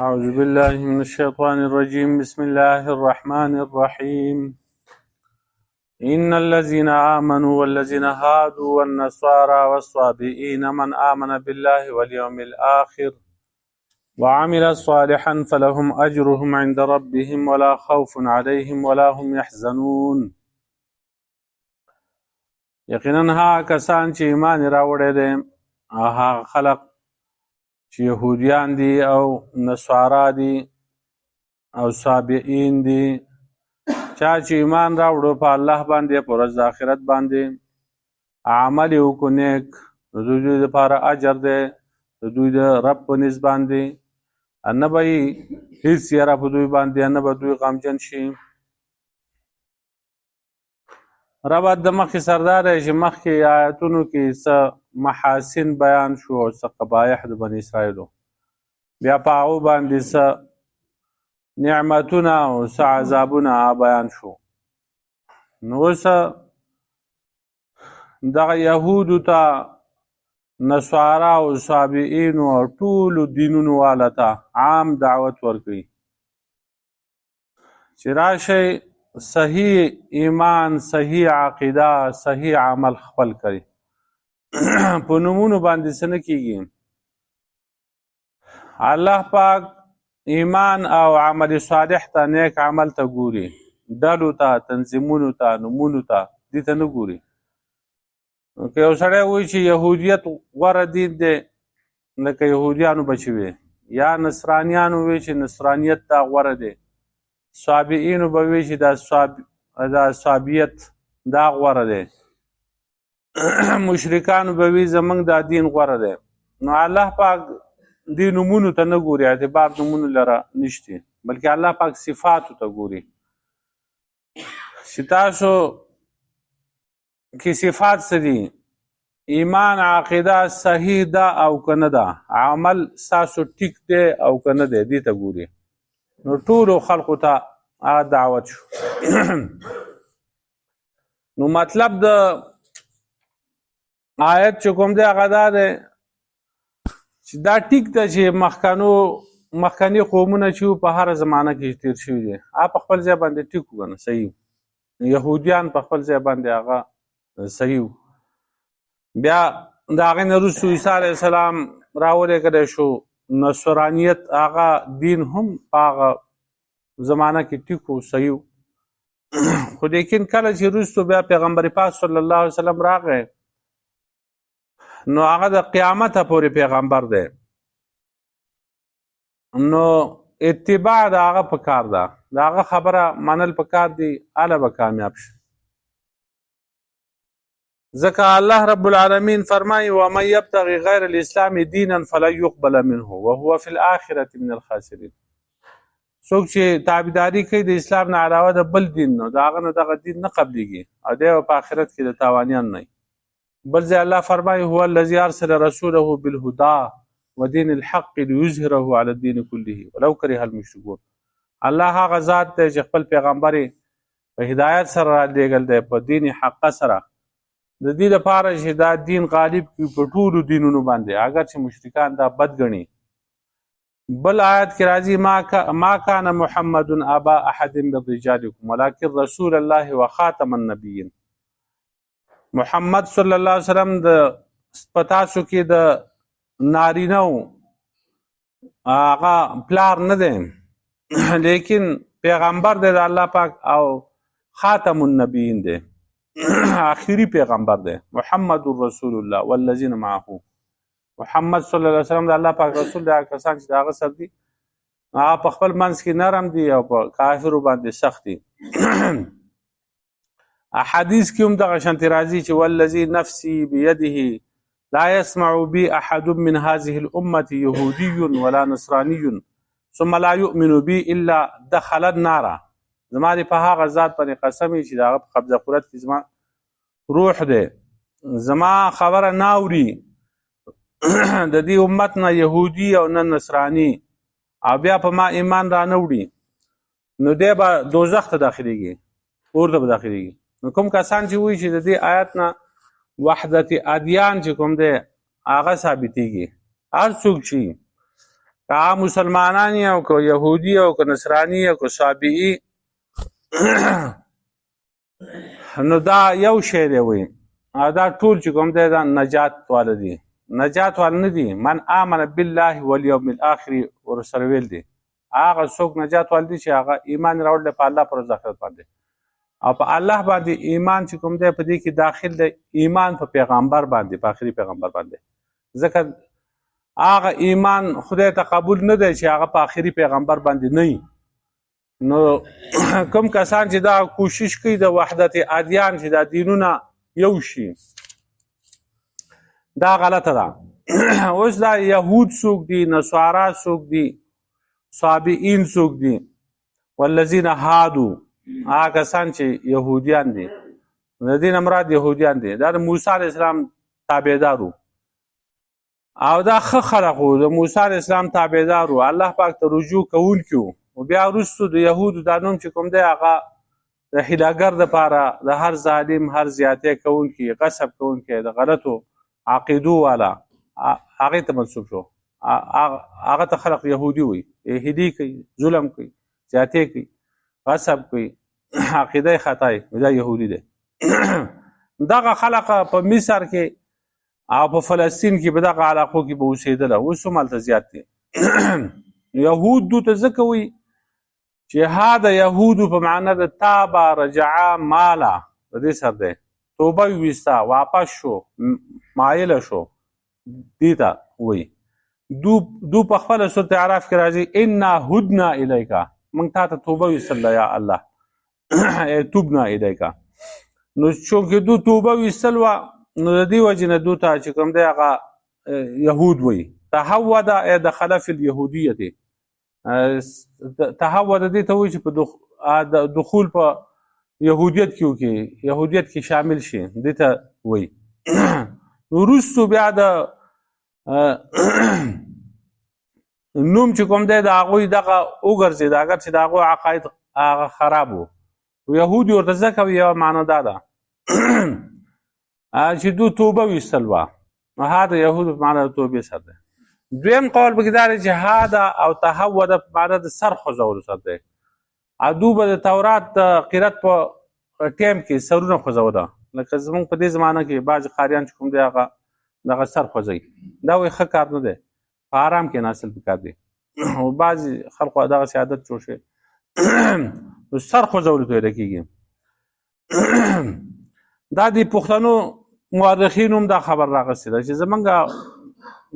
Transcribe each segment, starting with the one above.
أعوذ بالله من الشيطان الرجيم بسم الله الرحمن الرحيم إن الذين آمنوا والذين هادوا والنصارى والصابئين من آمن بالله واليوم الآخر وعمل صالحا فلهم أجرهم عند ربهم ولا خوف عليهم ولا هم يحزنون. یقینا ها کسان چې ایمان راوړی دی هغه خلق چې یهودیان دي او نصارا دي او صابئین دي، چا چې ایمان راوړو په الله باندې په ورځ د آخرت باندې عمل یې وکړو نیک، د دوی لپاره اجر دی د دوی د رب په نس باندې، نه به یې هېڅ یره په دوی باندې، نه به دوی غمجن شي. ربط د مخکې سردار دی چې مخکې آیتونو کې څه محاسن بیان شو او څه قبایح د بني اسرائیلو، بیا په هغو باندې څه نعمتونه او څه عذابونه بیان شو. نو اوس دغه یهودو ته نصارا او صابئینو او ټولو دینونو والا ته عام دعوت ورکوي چې راشئ صحیح ایمان، صحیح عقیده، صحیح عمل خپل کړي. په نومونو باندې څه نه کېږي. الله پاک ایمان او عمل صالح ته، نیک عمل ته ګوري، ډلو ته، تنظیمونو ته، نومونو ته، دې ته نه ګوري. که یو سړی وایي چې یهودیت غوره دین دی، لکه یهودیانو به چې وي، یا نصرانیانو وایي چې نصرانیت دا غوره دی، صابئینو به وایي چې دا صابیت دا غوره دی، مشرکانو به وایي زمونږ دا دین غوره دی. نو الله پاک دې نومونو ته نه ګوري، اعتبار نومونو لره نشته، بلکې الله پاک صفاتو ته ګوري چې تاسو کې صفات څه دي، ایمان عقیده صحیح ده او که نه ده، عمل ستاسو ټیک دی او که نه دی، دې ته ګوري. نو ټولو خلقو ته هغه دعوت شو. نو مطلب د آیت چې کوم دی هغه دا دی چې دا ټیک ده چې مخکني قومونه چې په هره زمانه کې تیر شوي دي هغه په خپل ځای باندې ټیک وګڼه، صحیح. یهودیان په خپل ځای باندې هغه صحیح. بیا د هغې نه وروسته عیسی علیه السلام راولېږلی شو، نصرانیت هغه دین هم په هغه زمانه کې ټیک و، صحیح. خو لیکن کله چې وروسته بیا پیغمبر پاک صلی الله علیه وسلم راغی، نو هغه د قیامته پورې پیغمبر دی، نو اتباع د هغه پکار ده، د هغه خبره منل پکار دي، هله به کامیاب شي. ځکه الله رب العالمین فرمایي ومن یبتغي غیر الاسلام دینا فلن یقبل منه وهو فی الاخرة من الخاسرین. څوک چې تابعداري کوي د اسلام نه علاوه د بل دین، نو د هغه نه دغه دین نه قبلیږي او دی په آخرت کې د تاوانیان نه. بل ځای الله فرمایي هو الذي ارسل رسوله بالهدى ودین الحق ليظهره على الدين كله ولو كره المشركون. الله هغه ذات دی چې خپل پیغمبر په هدایت سره رالیږل دی، په دین حق سره، د دې لپاره چې دا دین غالب کړي په ټولو دینونو باندې، اگر چې مشرکان دا بد ګڼي. بل آیت کې راځي ما کان محمد ابا احد من رجالکم ولکن رسول الله وخاتم النبیین. محمد صلی الله علیه وسلم د پتاسو کې د نارینو هغه پلار نه دی، لیکن پیغمبر دی د الله پاک او خاتم النبیین دی، آخری پیغمبر دی. محمد رسول الله والذین معه. محمد صلی الله علیه وسلم د الله پاک رسول دی. هغه کسان چې د هغه سره دي هغه په خپل منځ کې نرم دي او په کافرو باندې سخت دي. احادیث کې هم دغه شانتې راځي چې والذي نفسي بيده لا يسمع بي احد من هذه الامه يهودي ولا نصراني ثم لا يؤمن بي الا دخل النار. زما دې په هغه ذات باندې قسم چې د هغه په قبضه قدرت کې زما روح دی، زما خبره نه اوري د دې امت نه یهودي او نه نصراني او بیا په ما ایمان را نه وړي، نو دی به دوزخ ته داخلېږي، اور ته به داخلېږي. نو کوم کسان چې وایي چې د دې آیت نه وحدت ادیان چې کوم دی هغه ثابتېږي، هر څوک چې که مسلمانان یې او که یهودي او که نصراني او که صابئي نو دا یو شی دی وایي دا ټول چې کوم دی دا نجات واله دي نجات واله نه دي من آمن بالله والیوم الاخر ورسره ویل دي هغه څوک نجات واله دي چې هغه ایمان راوړل په الله پر ورځ آخرت باندې او په الله باندې ایمان چې کوم دی په دې کې داخل دی ایمان په پیغمبر باندې په آخري پیغمبر باندې ځکه هغه ایمان خدای ته قبول نه دی چې هغه په آخري پیغمبر باندې نه نو کوم کسان چې دا کوشش کوي د وحدت ادیان چې دا دینونه یو شي دا غلطه ده اوس دا یهود څوک دي نصارا څوک دي صابئین څوک دي والذین هادو هغه کسان چې یهودیان دي د دې نه مراد یهودیان دي دا د موسی علیه السلام تابعدارو او دا ښه خلق وو د موسی علیه السلام تابعدار وو الله پاک ته رجوع کوونکي وو او بیا وروستو د یهودو دا نوم چې کوم دی هغه د هیلاګر دپاره د هر ظالم هر زیاتې کوونکي غصب کوونکي د غلطو عقیدو والا هغې ته منسوب شو هغه ته خلق یهودي وایي هیلي کوي ظلم کوي زیاتې کوي غصب کوي عقیده خطا دا یهودي دی دغه خلق په مصر کې او په فلسطین کې په دغه علاقو کې به اوسېدله اوس هم هلته زیات دي یهود دو ته ځکه وایي چې هذا یهودو په معنا د تابه رجعه ماله د دې سر دی توبه یې ویسته واپس شو مایله شو دې ته وایي دو په خپله سورت اعراف کې راځي انا هدنا الیکا موږ تا ته توبه ویستله یا الله توبنا الیکا نو چونکې دو توبه ویستل وه نو د دې وجې نه دو ته چې کوم دی هغه یهود وایي تهود ای دخل فی الیهودیه تهود دې ته وایي چې په دخول په یهودیت کې وکړي یهودیت کې شامل شي دې ته وایي وروستو بیا د نوم چې کوم دی د هغوی دغه وګرځېد اگر چې د هغوی عقاید هغه خراب و یهود ورته ځکه یوه معنا دا ده چې دو توبه ویستل وه ها د یهودو په معنا د توبې سر دی دویم قول پکې دا دی چې هاده او تهوده په معنا د سر خوځولو سر دی دو به د تورات د قرت په ټیم کې سرونه خوځوله لکه زموږ په دې زمانه کې بعضې قاریان چې کوم دی هغه دغه سر خوځوي دا وایي ښه کار نه دی په آرام کې ناصل پکار دی او بعضې خلقو دغسې عادت جوړ شوی نو سر خوځولو ته ویله کېږي دا د پښتنو مورخینو هم دا خبر راغستې ده چې زمونږ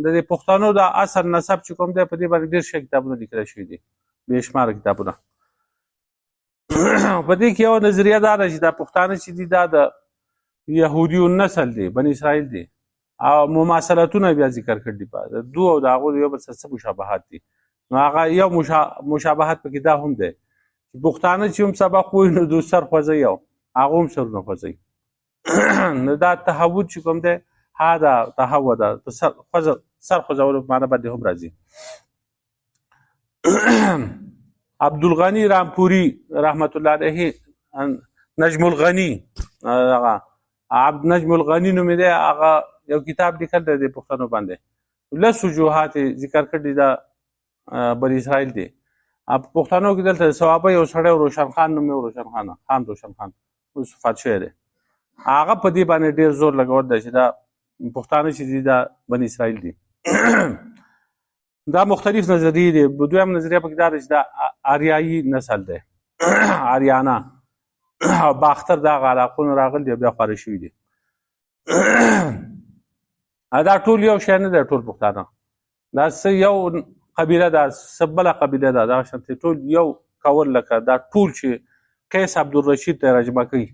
د پښتنو د اصل نسب چې کوم دی په دې باندې ډېر ښه کتابونه لیکلی شوي دي بې شماره کتابونه په دې کې یوه نظریه دا ده چې دا پښتانه چې دي دا د یهودیو نسل دی بني اسرائیل دی او مماثلتونه بیا ذکر کړي دي په دو او د هغو یو بل سره څه مشابهت دي نو هغه یو مشابهت پکې دا هم دی چې پښتانه چې هم سبق وایي نو دو سر خوځوي او هغه هم سرونه خوځوي نو دا تهود چې کوم دی هذا تهود سر خوځولو په معنا باندې هم راځي عبدالغني رامپوري رحمت الله علیه نجم الغني هغه نجم الغني نومې دی هغه یو کتاب لیکل دی د پښتنو باندې لس وجوهات ذکر کړي دا بني اسرائیل دی په پښتنو کې دلته صوابه یو سړی روشن خان نومې روشن خان روشن خان اوس وفات شوی دی هغه په دې باندې ډېر زور لګول دی چې دا پښتانه چې دي دا بني اسرائیل دي دا مختلف نظریې دي دویم نظریه پکې دا ده چې دا آریایي نسل دی آریانا باختر دغه علاقونه راغلي دي بیا خواره شوي دي دا ټول یو شی نه دی ټول پښتانه دا څه یو قبیله ده څه بله قبیله ده دغه شانتې ټول یو کول لکه دا ټول چې قیس عبدالرشید ته ترجمه کوي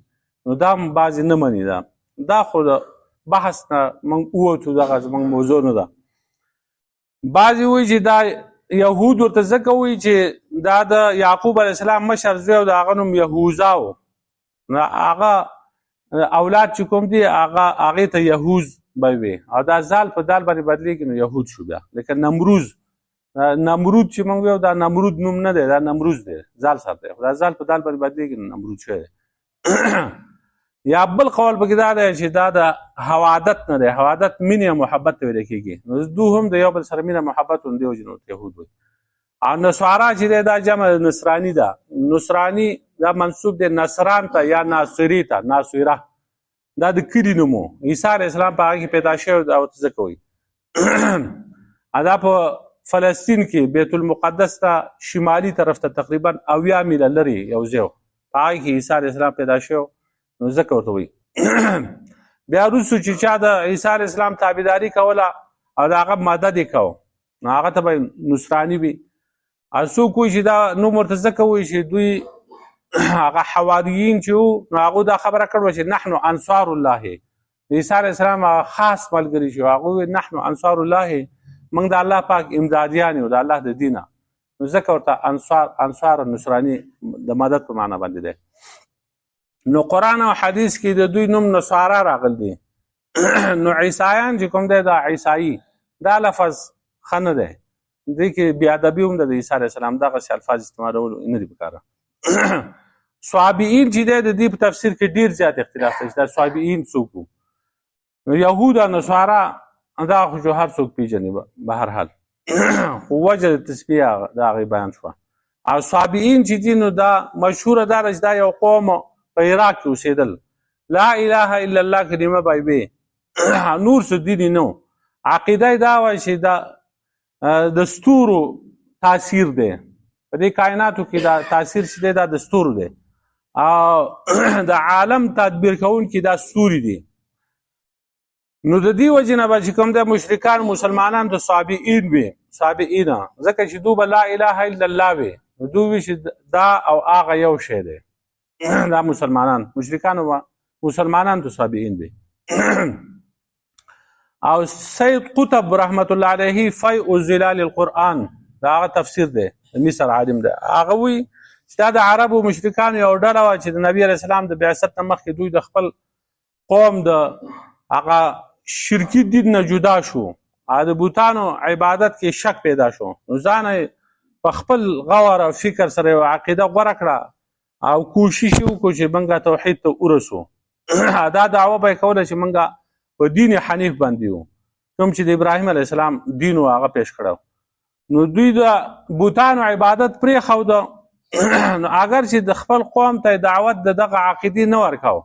نو دا هم بعضې نه مني دا خو د بحث نه موږ ووتو دغه زموږ موضوع نه ده بعضې وایي چې دا یهود ورته ځکه وایي چې دا د یعقوب علیه السلام مشر زوی او د هغه نوم یهوذا و نو هغه اولاد چې کوم دي هغې ته یهوز به وي او دا زال په دال باندې بدلېږي نو یهود شو بیا لکه نمرود چې موږ ویو دا نمرود نوم نه دی دا نمروز دی زال سر دی خو دا زال په دال باندې بدلېږي نو نمرود شوی دی یا بل قول پکې دا دی چې دا د حوادت نه دی، حوادت مینې او محبت ته ویل کېږي. نو دوی هم د یو بل سره مینه محبت هم دی وجې نو یهود وي. او نصارا چې دی دا جمع نصراني ده. نصراني دا منسوب دی نصران ته یا ناصري ته. ناصره دا د کلي نوم و. عیسی علیه السلام په هغه کې پیدا شوی او ځکه وایي دا په فلسطین کې بیت المقدس ته شمالي طرف ته تقریبا 80 میله لرې یو ځای و. په هغه کې عیسی علیه السلام پیدا شوی نو ځکه ورته وایي. بیا وروستو چې چا د عیسی علیه السلام تابعداري کوله او د هغه مدد یې کوه نو هغه ته به نصراني وي. او څوک وایي چې دا نوم ورته ځکه وایي چې دوی هغه حواریین چې وو نو هغو دا خبره کړې چې نحن انصار الله، د عیسی علیه السلام خاص ملګري شو. هغه وایي نحن انصار الله، موږ د الله پاک امدادیان یو د الله د دینه. نو ځکه ورته انصار نصراني د مدد په معنا باندې دی. نو قرآن او حدیث کې د دوی نوم نصارا راغلی دی. نو عیسایان چې کوم دی دا عیسایي دا لفظ ښه نه دی. دې کې بې ادبي هم ده د عیسی علیه السلام دغسې الفاظ استعمالول نه دي پکاره. صابئین چې دی د دې په تفسیر کې ډېر زیات اختلاف دی چې دا صابئین څوک وو. نو یهود او نصارا دا خو جو هر څوک پیژني به هر حال خو وجه د تسبیح د هغې بیان شوه. او صابئین چې دي نو دا مشهوره دا ده چې دا یو قوم په عراق کې اوسېدل. لا اله الا الله کلمه بایبې نور څه دین نه و. عقیده یې دا وه چې دا د ستورو تاثیر دی په دې کائناتو کې. دا تاثیر چې دی دا د ستورو دی او د عالم تدبیر کوونکي دا ستوري دي. نو د دې وجې نه به چې کوم دی مشرکان مسلمانان د صابئین وي. صابئینه ځکه چې دوی به لا اله الا الله وي نو دوی وي چې دا او هغه یو شی دی. دا مسلمانان مشرکان و مسلمانان د صابئین وي. او سید قطب رحمت الله علیه فیء ظلال القرآن دا هغه تفسیر دی د مصر عالم دی. هغه وایي چې دا د عربو مشرکانو یو ډله وه چې د نبي علیه السلام د بعثت نه مخکې دوی د خپل قوم د هغه شرکي دین نه جدا شو او د بوتانو عبادت کې شک پیدا شو. نو ځان په خپل غور او فکر سره یو عقیده غوره کړه او کوشش یې وکړو چې موږ توحید ته ورسو. دا دعوه به یې کوله چې موږ په دین حنیف باندې یو کوم چې د ابراهیم علیه السلام دین و هغه پیش کړو. نو دوی د بوتانو عبادت پرېښوده. نو اگر چې د خپل قوم ته دعوت د دغه عقیدې نه ورکاو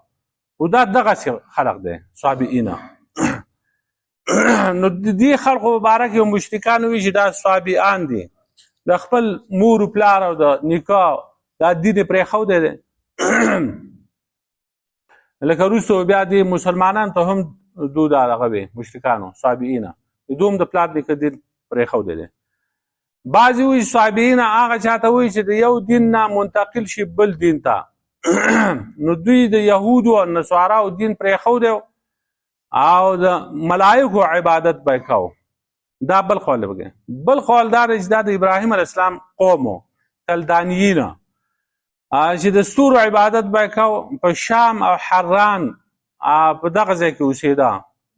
او دا دغسې خلق دی صابئینه. نو د دې خلقو مبارک یو مشرکان وي چې دا صابئان دي د خپل مور و پلار او د نکاح دا دین یې پرېښودی دی. لکه وروسته بیا دې مسلمانان ته هم دو دغه وي مشرکانو صابئینه دوی هم د پلار نیکه دین پرېښودی دی. بعضې وایي صابئینه هغه چاته وایي چې د یو دین نه منتقل شي بل دین ته. نو دوی د یهودو او نصاراو دین پرېښودی او د ملایکو عبادت به یې کوو. دا بل قول دی. بل قول دا دی چې دا د ابراهیم علیه السلام قوم و کلدانیینه چې د ستورو عبادت به یې کوو. په شام او حران په دغه ځای کې اوسېده.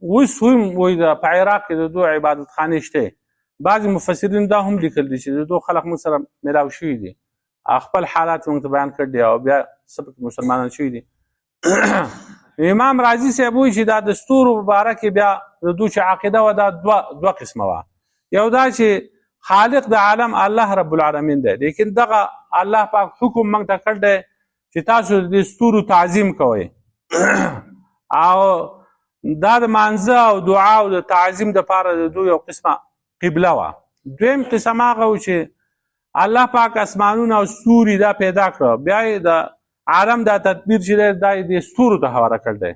اوس هم وایي په عراق کې د دوی عبادت خانې شته. بعضې مفسرین دا هم لیکل دي چې د دوی خلک موږ سره میلاو شوي دي خپل حالات موږ ته بیان کړي دي او بیا څه پکې مسلمانان شوي دي. امام رازي صاحب وایي چې دا د ستورو په باره کې بیا د دوی چې عقیده وه دا دوه قسمه وه. یو دا چې خالق د عالم الله رب العالمین دی لیکن دغه الله پاک حکم موږ ته کړ دی چې تاسو د ستورو تعظیم کوئ او دا د مانځه او دعا او د تعظیم دپاره د دوی یو قسمه قبله وه. دویم قسم هغه و چې الله پاک اسمانونه او ستوري دا پیدا کړه بیا یې د عالم دا تدبیر چې دی دا یې د ستورو ته حواله کړ دی.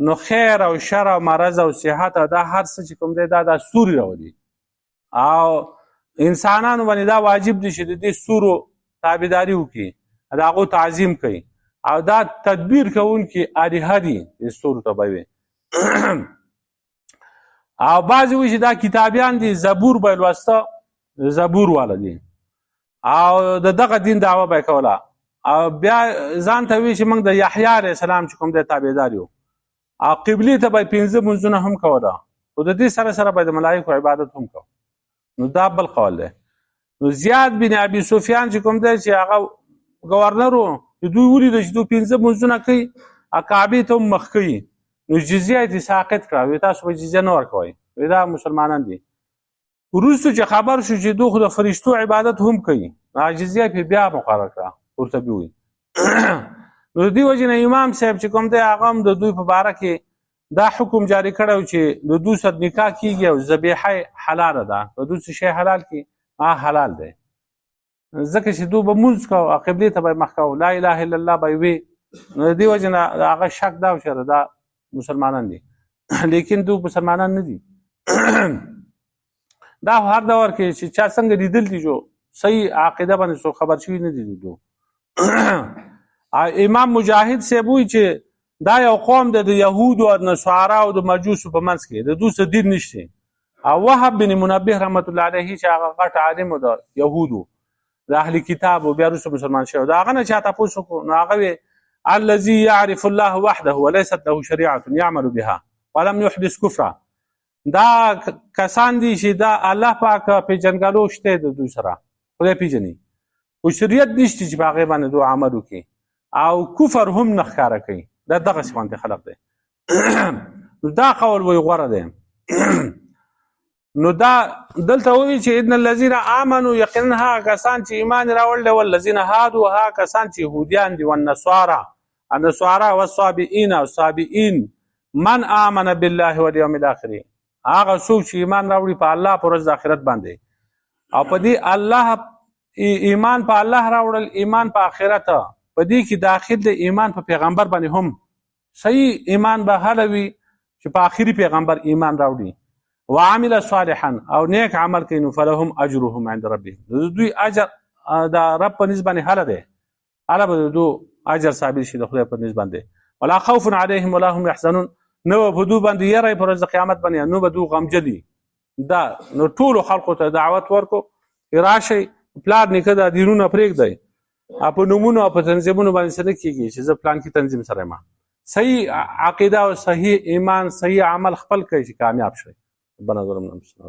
نو خیر او شر او مرض او صحت او دا هر څه چې کوم دی دا ستوري راولي او انسانانو باندې دا واجب دی چې د دې ستورو تابعداري وکړي د هغو تعظیم کوي او دا تدبیر کوونکي الهه دي د ستورو ته به وي. او بعضې وایي چې دا کتابیان دي زبور به یې لوسته زبور والا دي او د دغه دین دعوه به یې کوله او بیا ځان ته وایي چې موږ د یحیی علیه السلام چې کوم دی تابعدار یو او قبلې ته به یې 15 لمونځونه هم کوله او د دې سره سره به یې د ملایکو عبادت هم کوه. نو دا بل قول دی. نو زیاد بن ابي سفیان چې کوم دی چې هغه ګورنر و دوی ولیده چې دوی 15 لمونځونه کوي کعبې ته هم مخ کوي نو جزیه یې ساقط کړه وایي تاسو به جزیه نه ورکوئ وایي دا مسلمانان دي وروسته چې خبر شو چې دوی خو د فرشتو عبادت هم کوي جزیه یې بیا مقرر کړه قرطبي وایي نو د دې وجې نه امام صاحب چې کوم دی هغه هم د دوی په باره کې دا حکم جاری کړی چې د دوی سره نکاح کېږي او ذبیحه حلاله ده د دوی څه شی حلال کړي هغه حلال دی ځکه چې دوی به لمونځ کوو او قبلې ته به یې مخ کوو لا اله الا الله به یې وي نو د دې وجې نه هغه شک دا و چې دا مسلمانان دي لیکن دوی مسلمانان نه دي دا هر دور کې چې چا څنګه لیدل دي جو صحیح عقیده باندې څوک خبر شوي نه دي دوی امام مجاهد صاحب وایي چې دا یو قوم د یهودو او نصارا او د مجوسو په منځ کې د دوی څه دین نشته او وهب بن منبه رحمت الله علیه چې هغه غټ عالم و د یهودو د اهل کتاب او بیا وروسته مسلمان شوی د هغه نه چا تپوس وکړو نو هغه وی الذي يعرف الله وحده وليست له شريعه يعمل بها ولم يحدث كفرا دا کسان دي چې دا الله پاک پیژنګلو شته د دوی سره خدای پیژني او شریعت نشته چې په هغې باندې دوی عمل وکړي او کفر هم نه ښکاره کوي دا دغسې باندې خلق دی دا قول وایي غوره دی نو دا دلته وایي چې ان الذین آمنوا یقینا هغه کسان چې ایمان راوړل والذین هادوا هغه کسان چې یهودیان دي والنصارا والصابئین او صابئین من آمن بالله والیوم الاخر هغه څوک چې ایمان راوړي په الله په ورځ د آخرت باندې او په دې الله ایمان په الله راوړل ایمان په آخرت په دې کې داخل د ایمان په پیغمبر باندې هم صحیح ایمان به هله وي چې په آخري پیغمبر ایمان راوړي وعمل صالحا او نیک عمل کوي نو فلهم اجرهم عند ربهم دوی اجر د رب په نسبت باندې هله دی هله به دوی اجر ثابت شي د خدای په نسبت باندې ولا خوف عليهم ولا هم يحزنون نو په دوی باندې یری پر ورځ قیامت باندې نو به دوی غمجني دا نو ټولو خلقو ته دعوت ورکو راشي پلار نیکه دا دینونه پرېږدئ په نومونو او په تنظیمونو باندې څه نه کېږي چې زه پلان کې تنظیم سره یم صحیح عقیده او صحیح ایمان صحیح عمل خپل کوي چې کامیاب شي ربنا ظلمنا انفسنا